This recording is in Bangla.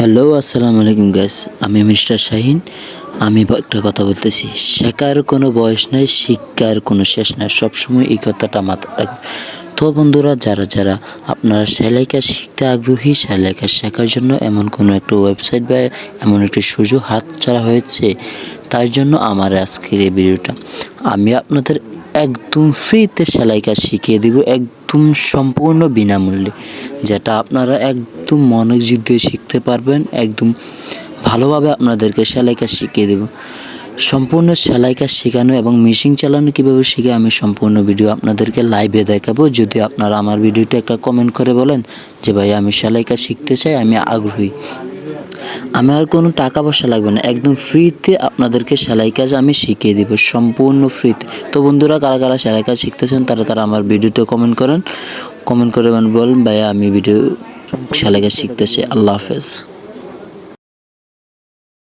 হ্যালো, আসসালামু আলাইকুম গাইস। আমি মিস্টার শাহিন। আমি একটা কথা বলতেছি, শেখার কোনো বয়স নাই, শিক্ষার কোনো শেষ নাই। সবসময় এই কথাটা মাথায় রাখবেন। তো বন্ধুরা, যারা যারা আপনারা সেলাই কাজ শিখতে আগ্রহী, সেলাই কাজ শেখার জন্য এমন কোনো একটা ওয়েবসাইট বা এমন একটি সুযোগ হাতছাড়া হয়েছে, তার জন্য আমার আজকের এই ভিডিওটা। আমি আপনাদের একদম ফ্রিতে সেলাই কাজ শিখিয়ে দিব, একদম সম্পূর্ণ বিনামূল্যে, যেটা আপনারা একদম মনোযোগ দিয়ে শিখতে পারবেন। একদম ভালোভাবে আপনাদেরকে সেলাই কাজ শিখিয়ে দেব। সম্পূর্ণ সেলাই কাজ শেখানো এবং মেশিন চালানো কীভাবে শিখে আমি সম্পূর্ণ ভিডিও আপনাদেরকে লাইভে দেখাবো। যদি আপনারা আমার ভিডিওটা একটা কমেন্ট করে বলেন যে ভাই আমি সেলাই কাজ শিখতে চাই, আমি আগ্রহী, আমার কোনো টাকা পয়সা লাগবে না, একদম ফ্রিতে আপনাদেরকে সেলাই কাজ আমি শিখিয়ে দিব, সম্পূর্ণ ফ্রিতে। তো বন্ধুরা, কারা কারা সেলাই কাজ শিখতেছেন তারা তারা আমার ভিডিওতে কমেন্ট করে বলেন ভাইয়া আমি ভিডিও সেলাই কাজ শিখতেছি। আল্লাহ হাফেজ।